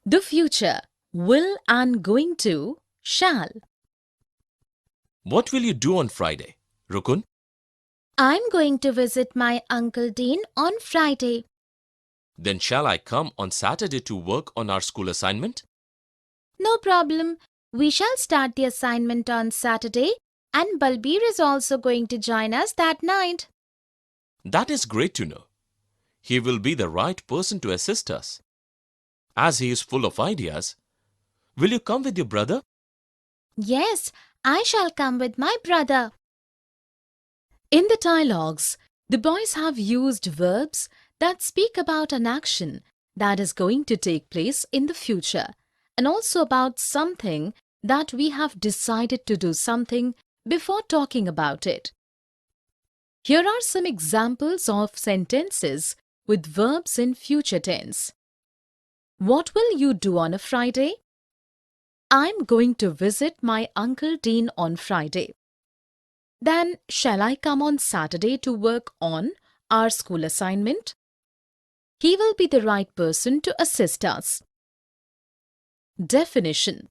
The future: will and going to, shall. What will you do on Friday, Rukun? I'm going to visit my Uncle Dean on Friday. Then shall I come on Saturday to work on our school assignment? No problem. We shall start the assignment on Saturday, and Balbir is also going to join us that night. That is great to know. He will be the right person to assist us. As he is full of ideas, will you come with your brother? Yes, I shall come with my brother. In the dialogues, the boys have used verbs that speak about an action that is going to take place in the future, and also about something that we have decided to do something before talking about it. Here are some examples of sentences with verbs in future tense. What will you do on a Friday? I'm going to visit my Uncle Dean on Friday. Then, shall I come on Saturday to work on our school assignment? He will be the right person to assist us. Definition: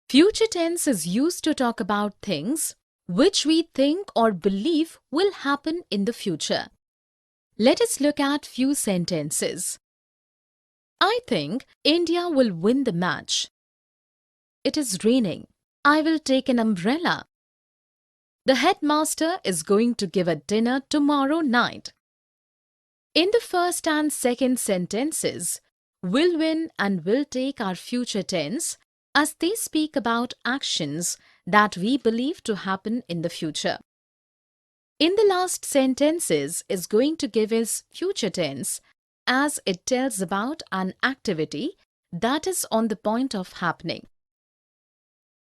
future tense is used to talk about things which we think or believe will happen in the future. Let us look at few sentences. I think India will win the match. It is raining. I will take an umbrella. The headmaster is going to give a dinner tomorrow night. In the first and second sentences, will win and will take are future tense as they speak about actions that we believe to happen in the future. In the last sentences is going to give us future tense as it tells about an activity that is on the point of happening.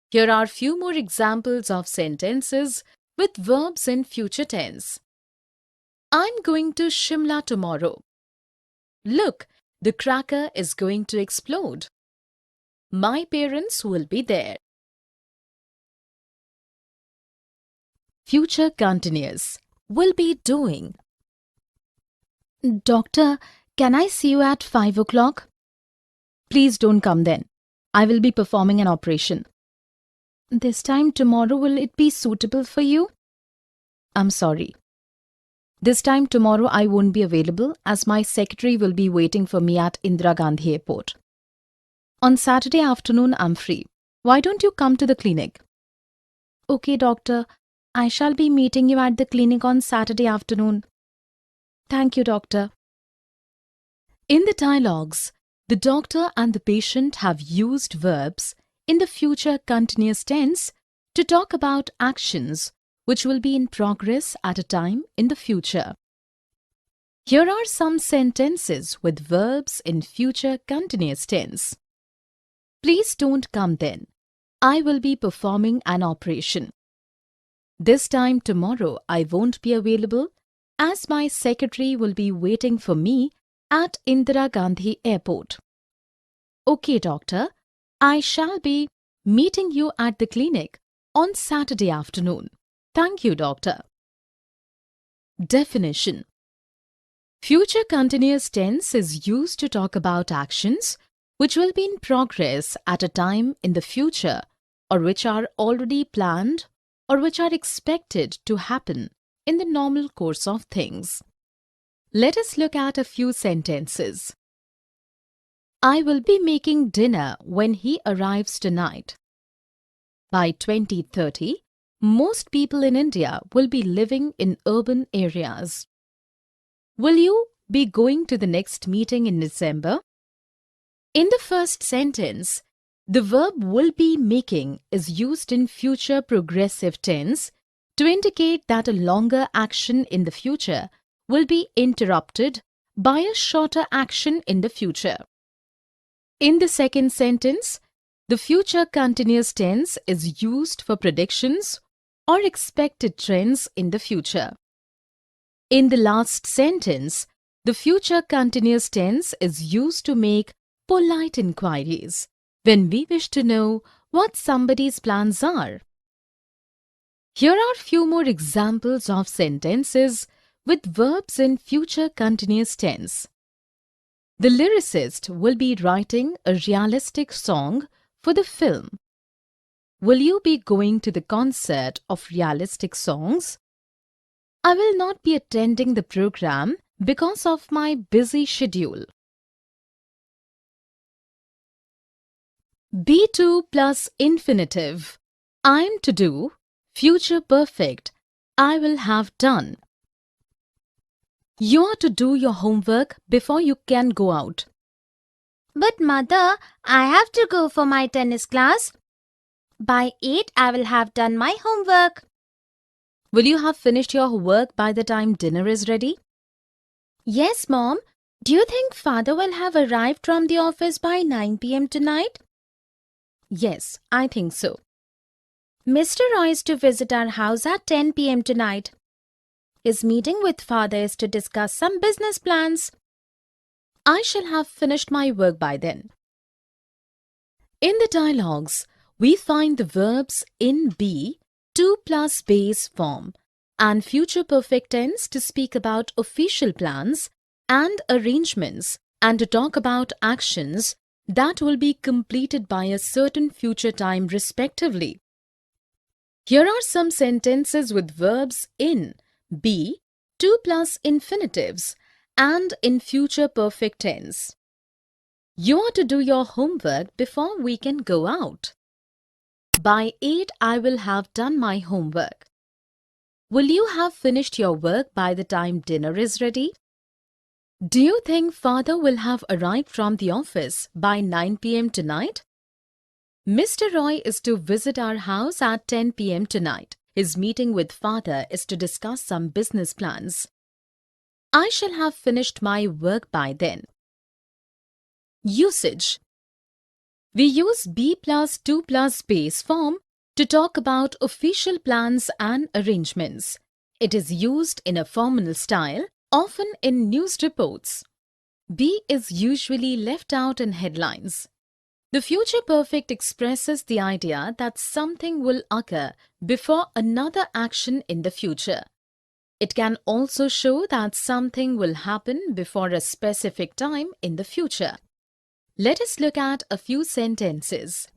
Here are few more examples of sentences with verbs in future tense. I'm going to Shimla tomorrow. Look, the cracker is going to explode. My parents will be there. Future continuous. Will be doing. Doctor, can I see you at 5 o'clock? Please don't come then. I will be performing an operation. This time tomorrow, will it be suitable for you? I'm sorry. This time tomorrow I won't be available as my secretary will be waiting for me at Indira Gandhi Airport. On Saturday afternoon I'm free. Why don't you come to the clinic? Okay, doctor. I shall be meeting you at the clinic on Saturday afternoon. Thank you, doctor. In the dialogues, the doctor and the patient have used verbs in the future continuous tense to talk about actions which will be in progress at a time in the future. Here are some sentences with verbs in future continuous tense. Please don't come then. I will be performing an operation. This time tomorrow I won't be available as my secretary will be waiting for me at Indira Gandhi Airport. Okay, doctor. I shall be meeting you at the clinic on Saturday afternoon. Thank you, doctor. Definition: future continuous tense is used to talk about actions which will be in progress at a time in the future or which are already planned or which are expected to happen in the normal course of things. Let us look at a few sentences. I will be making dinner when he arrives tonight. By 2030, most people in India will be living in urban areas. Will you be going to the next meeting in December? In the first sentence, the verb will be making is used in future progressive tense to indicate that a longer action in the future will be interrupted by a shorter action in the future. In the second sentence, the future continuous tense is used for predictions or expected trends in the future. In the last sentence, the future continuous tense is used to make polite inquiries when we wish to know what somebody's plans are. Here are few more examples of sentences with verbs in future continuous tense. The lyricist will be writing a realistic song for the film. Will you be going to the concert of realistic songs? I will not be attending the program because of my busy schedule. B2 plus infinitive. I'm to do, future perfect. I will have done. You are to do your homework before you can go out. But mother, I have to go for my tennis class. By 8, I will have done my homework. Will you have finished your work by the time dinner is ready? Yes, Mom. Do you think Father will have arrived from the office by 9 p.m. tonight? Yes, I think so. Mr. Roy is to visit our house at 10 p.m. tonight. His meeting with Father is to discuss some business plans. I shall have finished my work by then. In the dialogues, we find the verbs in be, to plus base form, and future perfect tense to speak about official plans and arrangements and to talk about actions that will be completed by a certain future time respectively. Here are some sentences with verbs in, be, to plus infinitives, and in future perfect tense. You are to do your homework before we can go out. By 8, I will have done my homework. Will you have finished your work by the time dinner is ready? Do you think Father will have arrived from the office by 9 p.m. tonight? Mr. Roy is to visit our house at 10 p.m. tonight. His meeting with Father is to discuss some business plans. I shall have finished my work by then. Usage. We use be plus to plus base form to talk about official plans and arrangements. It is used in a formal style, often in news reports. Be is usually left out in headlines. The future perfect expresses the idea that something will occur before another action in the future. It can also show that something will happen before a specific time in the future. Let us look at a few sentences.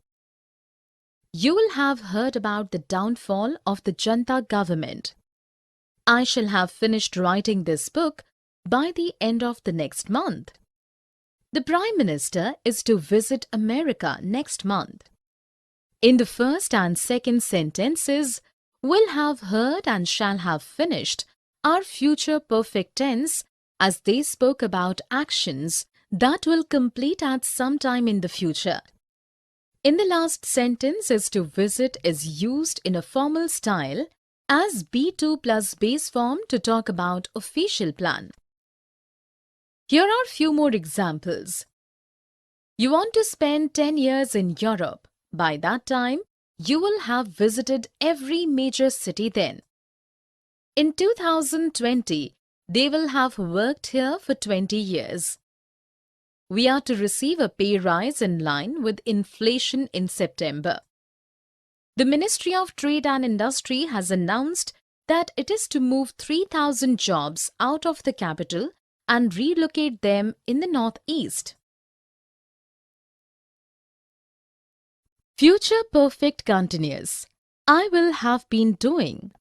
You will have heard about the downfall of the Junta government. I shall have finished writing this book by the end of the next month. The Prime Minister is to visit America next month. In the first and second sentences, will have heard and shall have finished are future perfect tense as they spoke about actions that will complete at some time in the future. In the last sentence, is to visit is used in a formal style as be2 plus base form to talk about official plan. Here are few more examples. You want to spend 10 years in Europe. By that time, you will have visited every major city then. In 2020, they will have worked here for 20 years. We are to receive a pay rise in line with inflation in September. The Ministry of Trade and Industry has announced that it is to move 3,000 jobs out of the capital and relocate them in the northeast. Future perfect continuous. I will have been doing.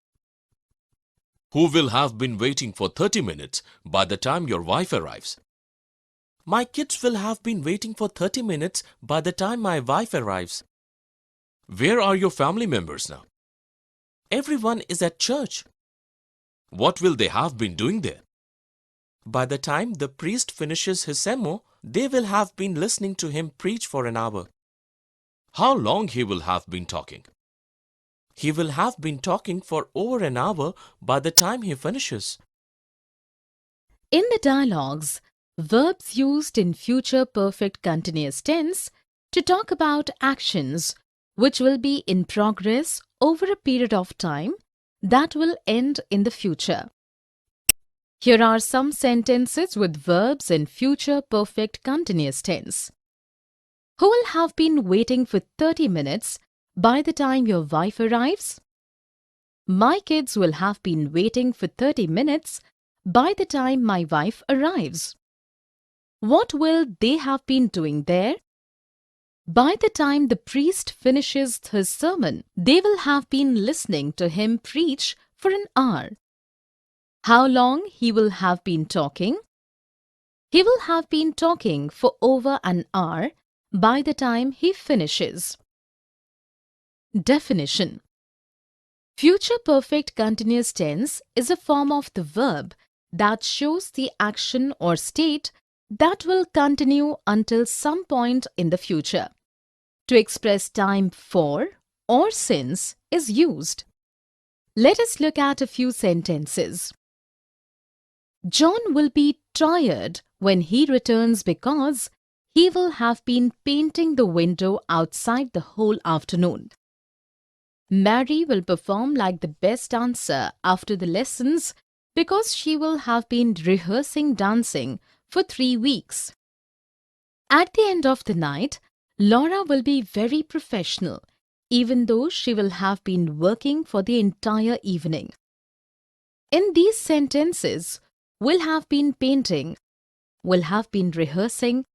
Who will have been waiting for 30 minutes by the time your wife arrives? My kids will have been waiting for 30 minutes by the time my wife arrives. Where are your family members now? Everyone is at church. What will they have been doing there? By the time the priest finishes his sermon, they will have been listening to him preach for an hour. How long he will have been talking? He will have been talking for over an hour by the time he finishes. In the dialogues, verbs used in future perfect continuous tense to talk about actions which will be in progress over a period of time that will end in the future. Here are some sentences with verbs in future perfect continuous tense. Who will have been waiting for 30 minutes by the time your wife arrives? My kids will have been waiting for 30 minutes by the time my wife arrives. What will they have been doing there? By the time the priest finishes his sermon, they will have been listening to him preach for an hour. How long he will have been talking? He will have been talking for over an hour by the time he finishes. Definition: Future perfect continuous tense is a form of the verb that shows the action or state that will continue until some point in the future. To express time for or since is used. Let us look at a few sentences. John will be tired when he returns because he will have been painting the window outside the whole afternoon. Mary will perform like the best dancer after the lessons because she will have been rehearsing dancing for 3 weeks. At the end of the night, Laura will be very professional, even though she will have been working for the entire evening. In these sentences, will have been painting, will have been rehearsing,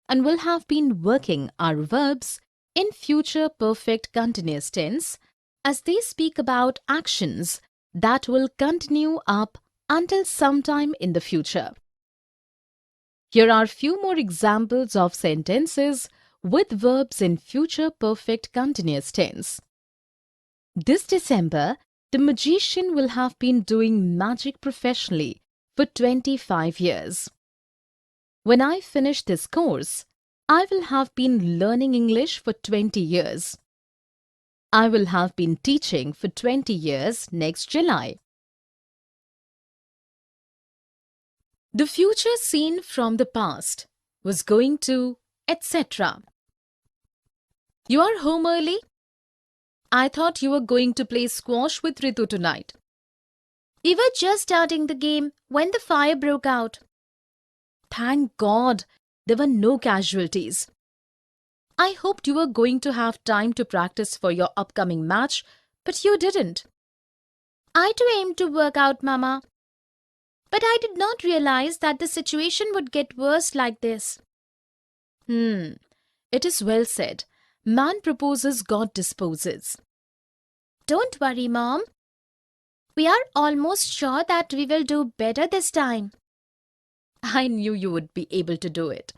and will have been working are verbs in future perfect continuous tense as they speak about actions that will continue up until sometime in the future. Here are few more examples of sentences with verbs in future perfect continuous tense. This December, the magician will have been doing magic professionally for 25 years. When I finish this course, I will have been learning English for 20 years. I will have been teaching for 20 years next July. The future seen from the past was going to, etc. You are home early? I thought you were going to play squash with Ritu tonight. We were just starting the game when the fire broke out. Thank God there were no casualties. I hoped you were going to have time to practice for your upcoming match, but you didn't. I too aimed to work out, Mama. But I did not realize that the situation would get worse like this. It is well said. Man proposes, God disposes. Don't worry, Mom. We are almost sure that we will do better this time. I knew you would be able to do it.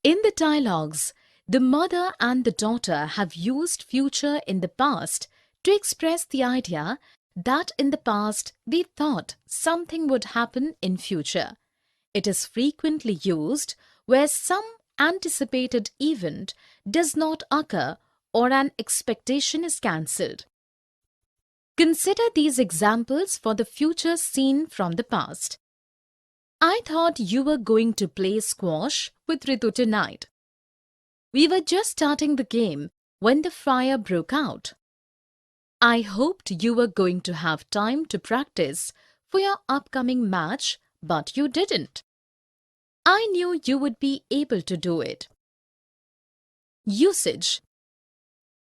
In the dialogues, the mother and the daughter have used future in the past to express the idea that in the past they thought something would happen in future. It is frequently used where some anticipated event does not occur or an expectation is cancelled. Consider these examples for the future seen from the past. I thought you were going to play squash with Ritu tonight. We were just starting the game when the fire broke out. I hoped you were going to have time to practice for your upcoming match, but you didn't. I knew you would be able to do it. Usage.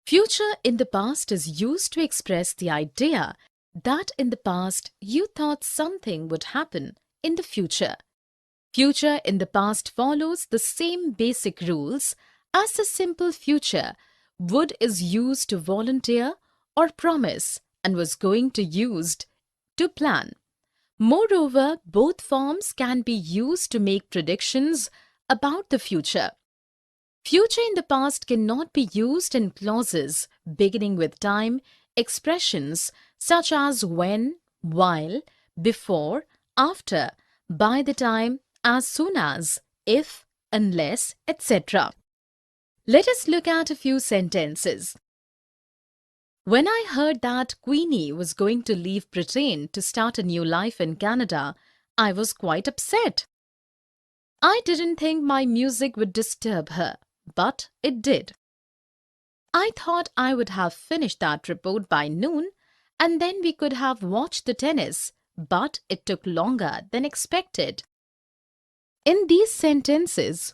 Future in the past is used to express the idea that in the past you thought something would happen in the future. Future in the past follows the same basic rules as the simple future. Would is used to volunteer or promise and was going to used to plan. Moreover, both forms can be used to make predictions about the future. Future in the past cannot be used in clauses beginning with time, expressions such as when, while, before, after, by the time, as soon as, if, unless, etc. Let us look at a few sentences. When I heard that Queenie was going to leave Britain to start a new life in Canada, I was quite upset. I didn't think my music would disturb her, but it did. I thought I would have finished that report by noon and then we could have watched the tennis, but it took longer than expected. In these sentences,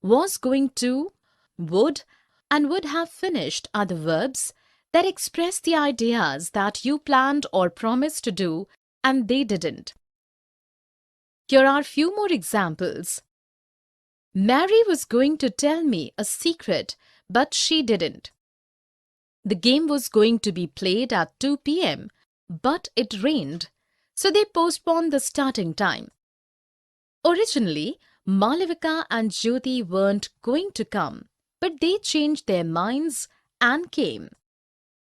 was going to, would, and would have finished are the verbs that express the ideas that you planned or promised to do and they didn't. Here are few more examples. Mary was going to tell me a secret, but she didn't. The game was going to be played at 2 p.m., but it rained, so they postponed the starting time. Originally, Malavika and Jyoti weren't going to come, but they changed their minds and came.